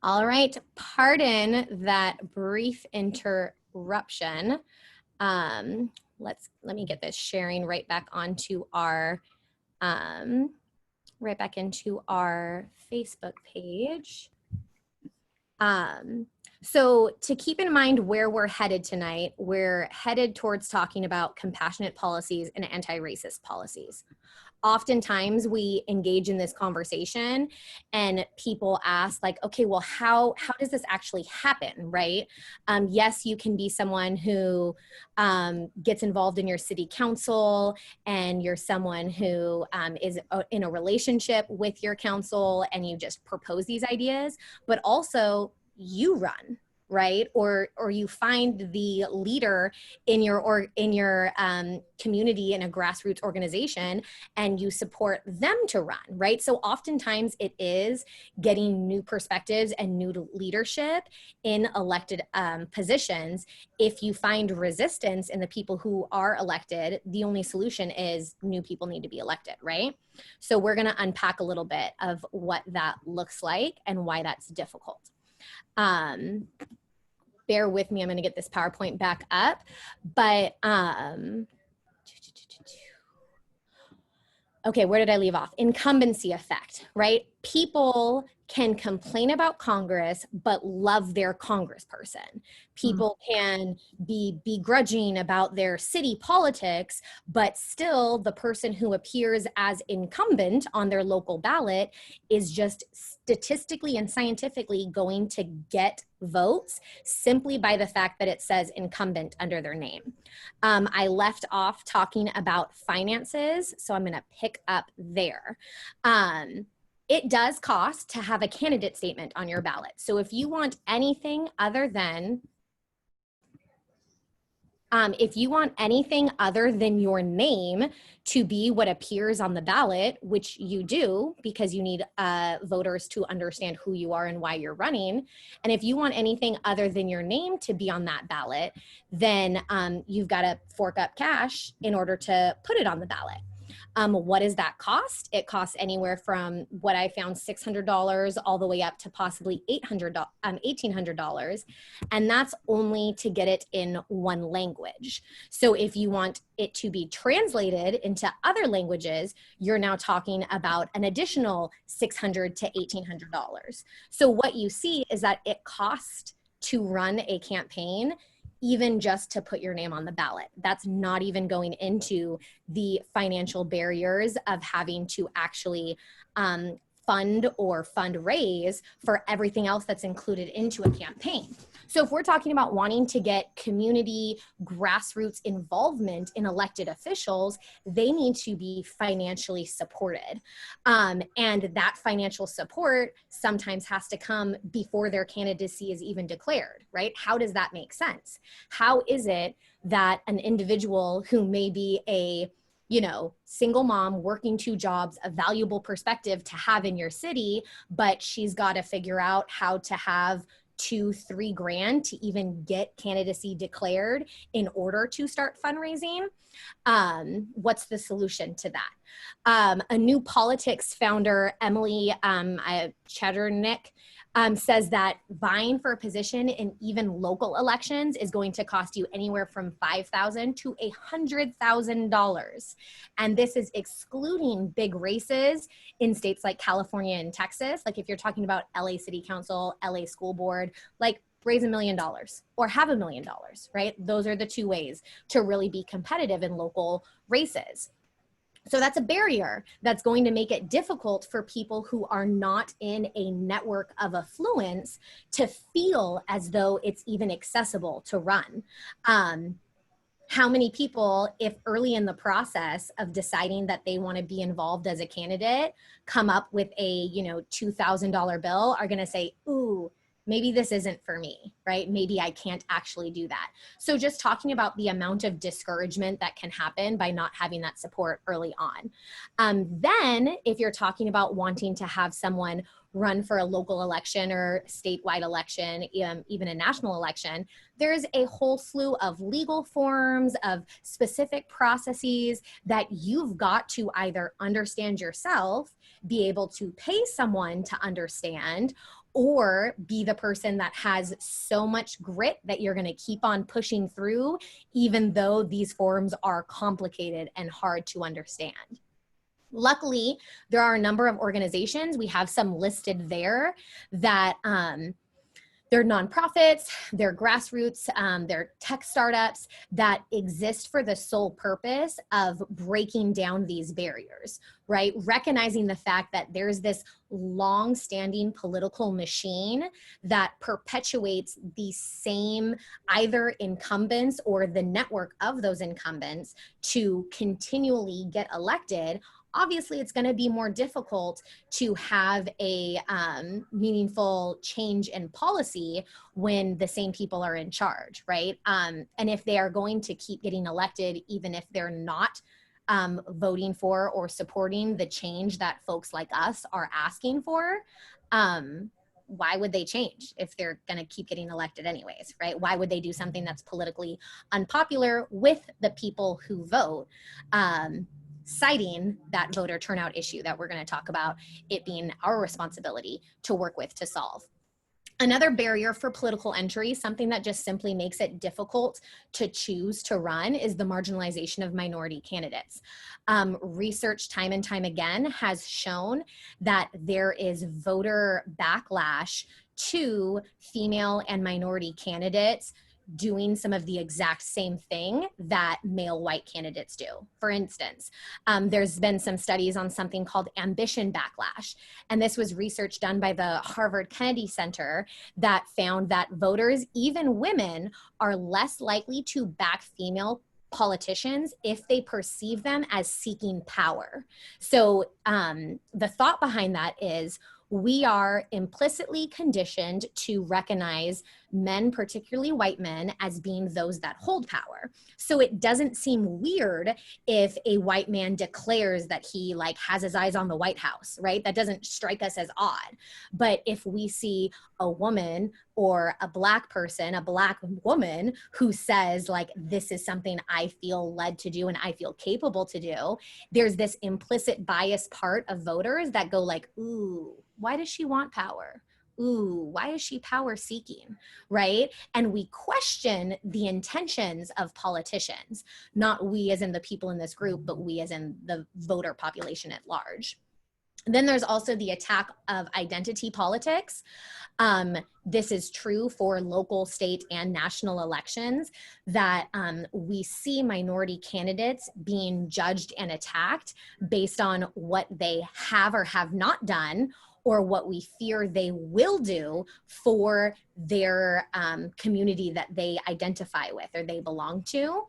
All right, pardon that brief interruption. Let me get this sharing right back onto our right back into our Facebook page. So to keep in mind where we're headed tonight, we're headed towards talking about compassionate policies and anti-racist policies. Oftentimes we engage in this conversation and people ask like, okay, well, how does this actually happen, right? Yes, you can be someone who gets involved in your city council and you're someone who is in a relationship with your council and you just propose these ideas, but also you run, right? Or you find the leader in your community in a grassroots organization and you support them to run, right? So oftentimes it is getting new perspectives and new leadership in elected positions. If you find resistance in the people who are elected, the only solution is new people need to be elected, right? So we're going to unpack a little bit of what that looks like and why that's difficult. Bear with me, I'm going to get this PowerPoint back up, but okay, where did I leave off? Incumbency effect, right? People can complain about Congress, but love their congressperson. People can be begrudging about their city politics, but still the person who appears as incumbent on their local ballot is just statistically and scientifically going to get votes simply by the fact that it says incumbent under their name. I left off talking about finances, so I'm going to pick up there. It does cost to have a candidate statement on your ballot. So if you want anything other than your name to be what appears on the ballot, which you do because you need voters to understand who you are and why you're running, and if you want anything other than your name to be on that ballot, then you've got to fork up cash in order to put it on the ballot. What does that cost? It costs anywhere from what I found $600 all the way up to possibly $1,800. And that's only to get it in one language. So if you want it to be translated into other languages, you're now talking about an additional $600 to $1,800. So what you see is that it costs to run a campaign even just to put your name on the ballot. That's not even going into the financial barriers of having to actually fund or fundraise for everything else that's included into a campaign. So if we're talking about wanting to get community grassroots involvement in elected officials, they need to be financially supported. And that financial support sometimes has to come before their candidacy is even declared, right? How does that make sense? How is it that an individual who may be a single mom working 2 jobs, a valuable perspective to have in your city, but she's got to figure out how to have $2-3 grand to even get candidacy declared in order to start fundraising? What's the solution to that? A New Politics founder, Emily Chedernick, says that vying for a position in even local elections is going to cost you anywhere from $5,000 to $100,000. And this is excluding big races in states like California and Texas. Like if you're talking about LA City Council, LA School Board, like raise $1 million or have $1 million, right? Those are the 2 ways to really be competitive in local races. So that's a barrier that's going to make it difficult for people who are not in a network of affluence to feel as though it's even accessible to run. How many people, if early in the process of deciding that they want to be involved as a candidate, come up with a $2,000 bill, are going to say, ooh, maybe this isn't for me, right? Maybe I can't actually do that. So just talking about the amount of discouragement that can happen by not having that support early on. Then if you're talking about wanting to have someone run for a local election or statewide election, even a national election, there's a whole slew of legal forms, of specific processes that you've got to either understand yourself, be able to pay someone to understand, or be the person that has so much grit that you're going to keep on pushing through, even though these forms are complicated and hard to understand. Luckily, there are a number of organizations, we have some listed there, that they're nonprofits, they're grassroots, they're tech startups that exist for the sole purpose of breaking down these barriers, right? Recognizing the fact that there's this long-standing political machine that perpetuates the same either incumbents or the network of those incumbents to continually get elected. Obviously, it's going to be more difficult to have a meaningful change in policy when the same people are in charge, right? And if they are going to keep getting elected, even if they're not voting for or supporting the change that folks like us are asking for, why would they change if they're going to keep getting elected anyways, right? Why would they do something that's politically unpopular with the people who vote? Citing that voter turnout issue that we're going to talk about, it being our responsibility to work with to solve. Another barrier for political entry, something that just simply makes it difficult to choose to run, is the marginalization of minority candidates. Research time and time again has shown that there is voter backlash to female and minority candidates doing some of the exact same thing that male white candidates do. For instance, there's been some studies on something called ambition backlash. And this was research done by the Harvard Kennedy Center that found that voters, even women, are less likely to back female politicians if they perceive them as seeking power. So the thought behind that is, we are implicitly conditioned to recognize men, particularly white men, as being those that hold power. So it doesn't seem weird if a white man declares that he has his eyes on the White House, right? That doesn't strike us as odd. But if we see a woman or a Black person, a Black woman who says this is something I feel led to do and I feel capable to do, there's this implicit bias part of voters that go ooh, why does she want power? Ooh, why is she power seeking, right? And we question the intentions of politicians, not we as in the people in this group, but we as in the voter population at large. Then there's also the attack of identity politics. This is true for local, state, and national elections, that we see minority candidates being judged and attacked based on what they have or have not done, or what we fear they will do for their community that they identify with or they belong to.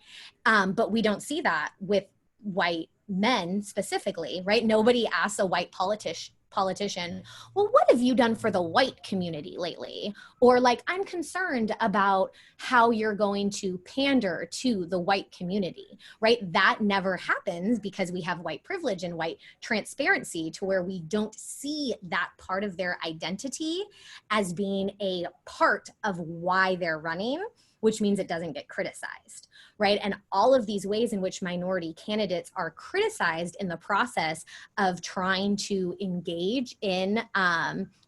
But we don't see that with white men specifically, right? Nobody asks a white politician, well, what have you done for the white community lately? Or I'm concerned about how you're going to pander to the white community, right? That never happens because we have white privilege and white transparency, to where we don't see that part of their identity as being a part of why they're running, which means it doesn't get criticized, right? And all of these ways in which minority candidates are criticized in the process of trying to engage in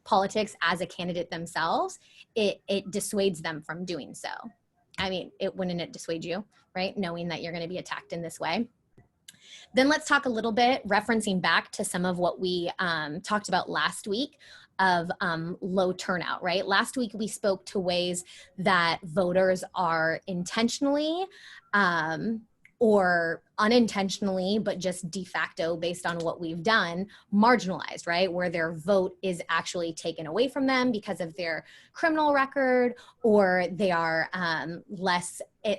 politics as a candidate themselves, it dissuades them from doing so. I mean, wouldn't it dissuade you, right? Knowing that you're going to be attacked in this way. Then let's talk a little bit, referencing back to some of what we talked about last week, of low turnout, right? Last week we spoke to ways that voters are intentionally or unintentionally, but just de facto based on what we've done, marginalized, right? Where their vote is actually taken away from them because of their criminal record, or they are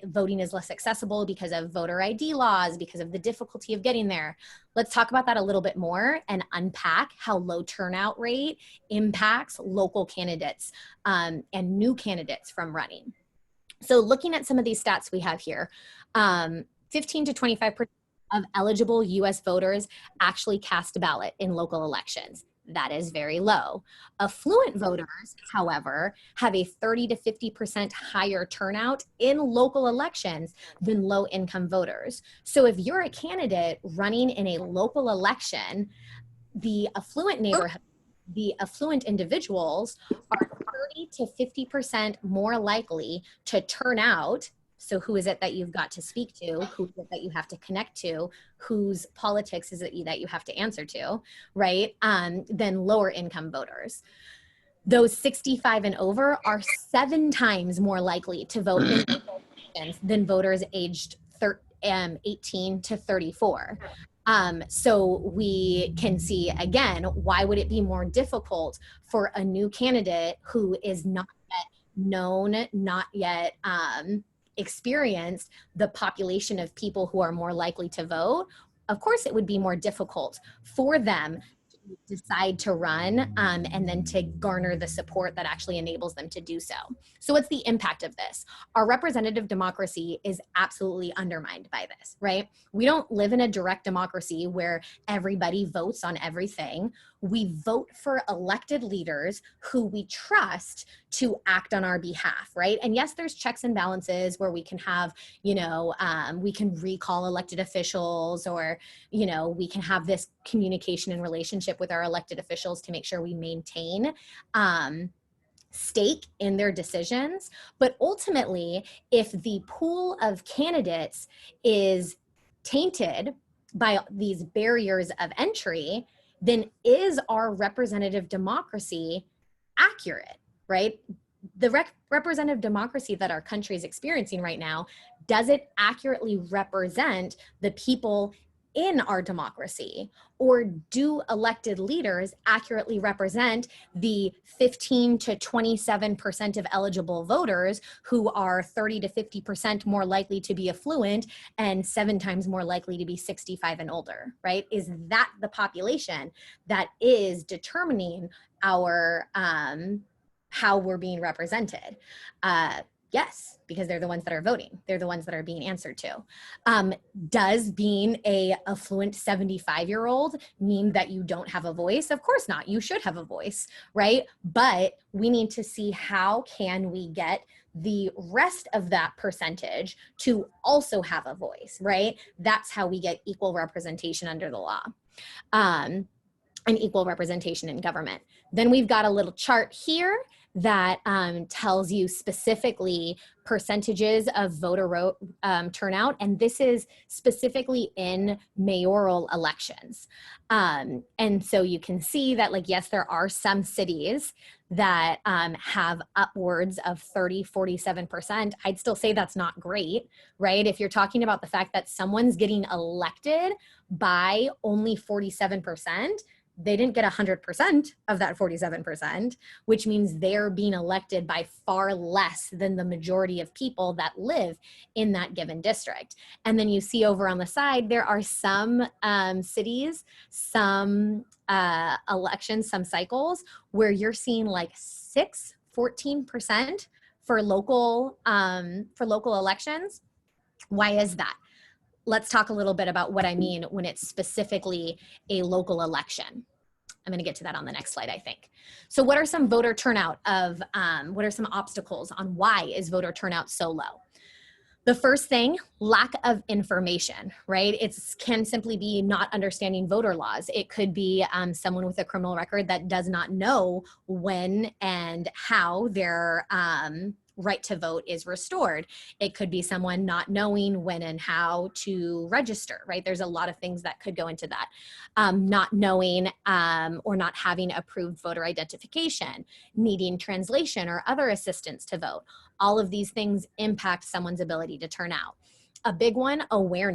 voting is less accessible because of voter ID laws, because of the difficulty of getting there. Let's talk about that a little bit more and unpack how low turnout rate impacts local candidates and new candidates from running. So looking at some of these stats we have here, 15 to 25% of eligible US voters actually cast a ballot in local elections. That is very low. Affluent voters, however, have a 30 to 50% higher turnout in local elections than low-income voters. So if you're a candidate running in a local election, the affluent neighborhood the affluent individuals are 30 to 50% more likely to turn out. So who is it that you've got to speak to? Who is it that you have to connect to? Whose politics is it that you have to answer to, right? Than lower income voters. Those 65 and over are 7 times more likely to vote in elections than voters aged 18 to 34. So we can see, again, why would it be more difficult for a new candidate who is not yet known, not yet experienced, the population of people who are more likely to vote? Of course, it would be more difficult for them to decide to run and then to garner the support that actually enables them to do so. So what's the impact of this? Our representative democracy is absolutely undermined by this, right? We don't live in a direct democracy where everybody votes on everything. We vote for elected leaders who we trust to act on our behalf, right? And yes, there's checks and balances where we can have, we can recall elected officials, or, we can have this communication and relationship with our elected officials to make sure we maintain stake in their decisions. But ultimately, if the pool of candidates is tainted by these barriers of entry, then is our representative democracy accurate, right? The representative democracy that our country is experiencing right now, does it accurately represent the people in our democracy? Or do elected leaders accurately represent the 15 to 27% of eligible voters who are 30 to 50% more likely to be affluent and 7 times more likely to be 65 and older, right? Is that the population that is determining our how we're being represented? Yes, because they're the ones that are voting. They're the ones that are being answered to. Does being a affluent 75-year-old mean that you don't have a voice? Of course not. You should have a voice, right? But we need to see how can we get the rest of that percentage to also have a voice, right? That's how we get equal representation under the law. And equal representation in government. Then we've got a little chart here that tells you specifically percentages of voter turnout, and this is specifically in mayoral elections. And so you can see that, like, yes, there are some cities that have upwards of 30, 47%. I'd still say that's not great, right? If you're talking about the fact that someone's getting elected by only 47%, they didn't get 100% of that 47%, which means they're being elected by far less than the majority of people that live in that given district. And then you see over on the side, there are some cities, some elections, some cycles where you're seeing like 14% for local elections. Why is that? Let's talk a little bit about what I mean when it's specifically a local election. I'm going to get to that on the next slide, I think. So what are some voter turnout of, what are some obstacles on why is voter turnout so low? The first thing, lack of information, right? It can simply be not understanding voter laws. It could be someone with a criminal record that does not know when and how their right to vote is restored. It could be someone not knowing when and how to register, right? There's a lot of things that could go into that. Not knowing or not having approved voter identification, needing translation or other assistance to vote. All of these things impact someone's ability to turn out. A big one, awareness.